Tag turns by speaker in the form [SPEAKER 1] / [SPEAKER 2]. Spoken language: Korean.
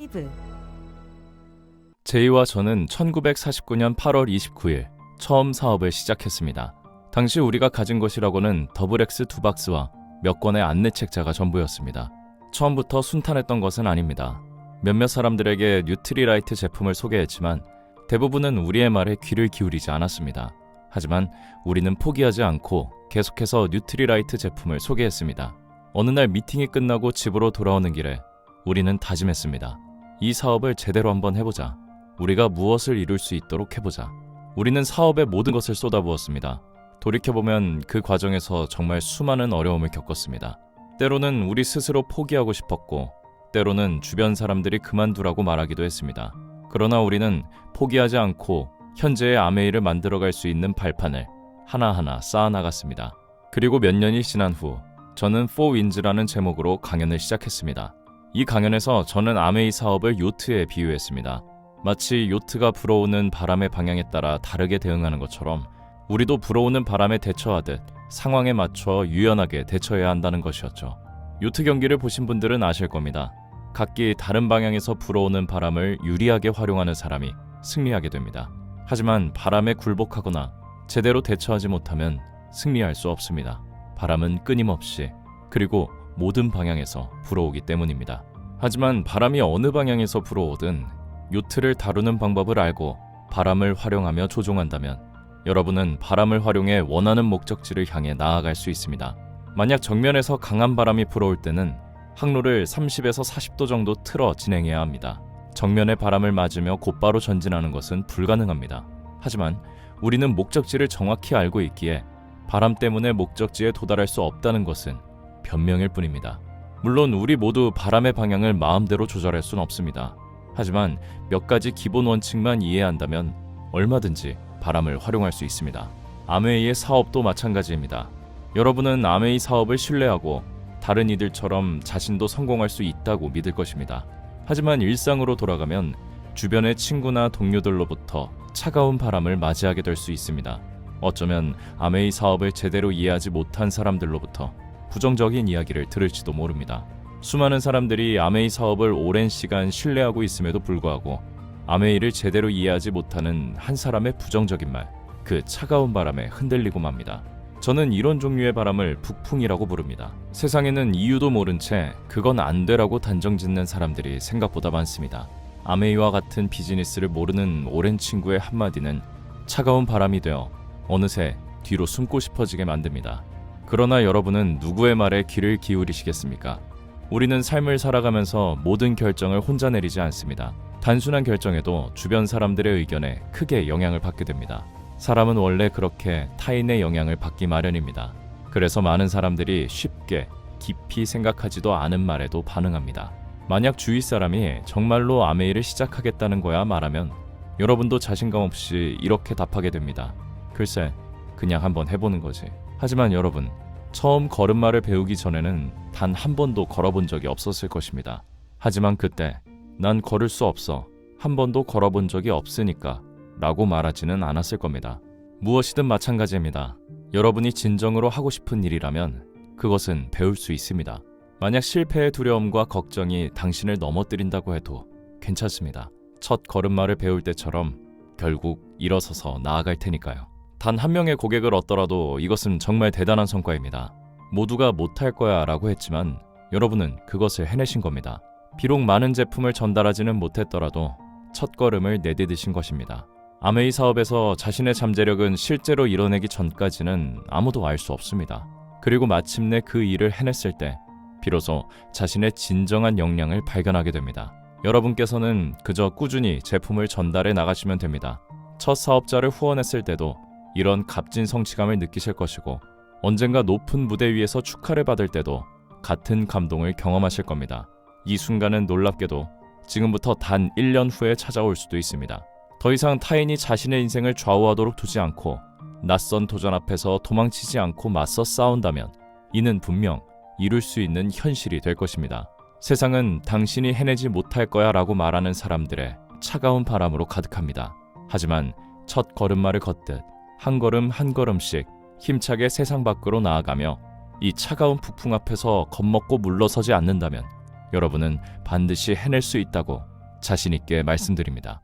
[SPEAKER 1] 피부.
[SPEAKER 2] 제이와 저는 1949년 8월 29일 처음 사업을 시작했습니다. 당시 우리가 가진 것이라고는 더블X 2박스와 몇 권의 안내책자가 전부였습니다. 처음부터 순탄했던 것은 아닙니다. 몇몇 사람들에게 뉴트리라이트 제품을 소개했지만 대부분은 우리의 말에 귀를 기울이지 않았습니다. 하지만 우리는 포기하지 않고 계속해서 뉴트리라이트 제품을 소개했습니다. 어느 날 미팅이 끝나고 집으로 돌아오는 길에 우리는 다짐했습니다. 이 사업을 제대로 한번 해보자. 우리가 무엇을 이룰 수 있도록 해보자. 우리는 사업에 모든 것을 쏟아부었습니다. 돌이켜보면 그 과정에서 정말 수많은 어려움을 겪었습니다. 때로는 우리 스스로 포기하고 싶었고 때로는 주변 사람들이 그만두라고 말하기도 했습니다. 그러나 우리는 포기하지 않고 현재의 아메이를 만들어갈 수 있는 발판을 하나하나 쌓아나갔습니다. 그리고 몇 년이 지난 후 저는 4윈즈라는 제목으로 강연을 시작했습니다. 이 강연에서 저는 아메이 사업을 요트에 비유했습니다. 마치 요트가 불어오는 바람의 방향에 따라 다르게 대응하는 것처럼 우리도 불어오는 바람에 대처하듯 상황에 맞춰 유연하게 대처해야 한다는 것이었죠. 요트 경기를 보신 분들은 아실 겁니다. 각기 다른 방향에서 불어오는 바람을 유리하게 활용하는 사람이 승리하게 됩니다. 하지만 바람에 굴복하거나 제대로 대처하지 못하면 승리할 수 없습니다. 바람은 끊임없이 그리고 모든 방향에서 불어오기 때문입니다. 하지만 바람이 어느 방향에서 불어오든 요트를 다루는 방법을 알고 바람을 활용하며 조종한다면 여러분은 바람을 활용해 원하는 목적지를 향해 나아갈 수 있습니다. 만약 정면에서 강한 바람이 불어올 때는 항로를 30에서 40도 정도 틀어 진행해야 합니다. 정면의 바람을 맞으며 곧바로 전진하는 것은 불가능합니다. 하지만 우리는 목적지를 정확히 알고 있기에 바람 때문에 목적지에 도달할 수 없다는 것은 변명일 뿐입니다. 물론 우리 모두 바람의 방향을 마음대로 조절할 수는 없습니다. 하지만 몇 가지 기본 원칙만 이해한다면 얼마든지 바람을 활용할 수 있습니다. 아메이의 사업도 마찬가지입니다. 여러분은 아메이 사업을 신뢰하고 다른 이들처럼 자신도 성공할 수 있다고 믿을 것입니다. 하지만 일상으로 돌아가면 주변의 친구나 동료들로부터 차가운 바람을 맞이하게 될 수 있습니다. 어쩌면 아메이 사업을 제대로 이해하지 못한 사람들로부터 부정적인 이야기를 들을지도 모릅니다. 수많은 사람들이 아메이 사업을 오랜 시간 신뢰하고 있음에도 불구하고 아메이를 제대로 이해하지 못하는 한 사람의 부정적인 말, 그 차가운 바람에 흔들리고 맙니다. 저는 이런 종류의 바람을 북풍이라고 부릅니다. 세상에는 이유도 모른 채 그건 안 돼라고 단정짓는 사람들이 생각보다 많습니다. 아메이와 같은 비즈니스를 모르는 오랜 친구의 한마디는 차가운 바람이 되어 어느새 뒤로 숨고 싶어지게 만듭니다. 그러나 여러분은 누구의 말에 귀를 기울이시겠습니까? 우리는 삶을 살아가면서 모든 결정을 혼자 내리지 않습니다. 단순한 결정에도 주변 사람들의 의견에 크게 영향을 받게 됩니다. 사람은 원래 그렇게 타인의 영향을 받기 마련입니다. 그래서 많은 사람들이 쉽게 깊이 생각하지도 않은 말에도 반응합니다. 만약 주위 사람이 정말로 아메이를 시작하겠다는 거야 말하면 여러분도 자신감 없이 이렇게 답하게 됩니다. 글쎄, 그냥 한번 해보는 거지. 하지만 여러분, 처음 걸음마를 배우기 전에는 단 한 번도 걸어본 적이 없었을 것입니다. 하지만 그때 난 걸을 수 없어. 한 번도 걸어본 적이 없으니까 라고 말하지는 않았을 겁니다. 무엇이든 마찬가지입니다. 여러분이 진정으로 하고 싶은 일이라면 그것은 배울 수 있습니다. 만약 실패의 두려움과 걱정이 당신을 넘어뜨린다고 해도 괜찮습니다. 첫 걸음마를 배울 때처럼 결국 일어서서 나아갈 테니까요. 단 한 명의 고객을 얻더라도 이것은 정말 대단한 성과입니다. 모두가 못할 거야 라고 했지만 여러분은 그것을 해내신 겁니다. 비록 많은 제품을 전달하지는 못했더라도 첫 걸음을 내디디신 것입니다. 아메이 사업에서 자신의 잠재력은 실제로 이뤄내기 전까지는 아무도 알 수 없습니다. 그리고 마침내 그 일을 해냈을 때 비로소 자신의 진정한 역량을 발견하게 됩니다. 여러분께서는 그저 꾸준히 제품을 전달해 나가시면 됩니다. 첫 사업자를 후원했을 때도 이런 값진 성취감을 느끼실 것이고 언젠가 높은 무대 위에서 축하를 받을 때도 같은 감동을 경험하실 겁니다. 이 순간은 놀랍게도 지금부터 단 1년 후에 찾아올 수도 있습니다. 더 이상 타인이 자신의 인생을 좌우하도록 두지 않고 낯선 도전 앞에서 도망치지 않고 맞서 싸운다면 이는 분명 이룰 수 있는 현실이 될 것입니다. 세상은 당신이 해내지 못할 거야 라고 말하는 사람들의 차가운 바람으로 가득합니다. 하지만 첫 걸음마를 걷듯 한 걸음 한 걸음씩 힘차게 세상 밖으로 나아가며 이 차가운 북풍 앞에서 겁먹고 물러서지 않는다면 여러분은 반드시 해낼 수 있다고 자신 있게 말씀드립니다.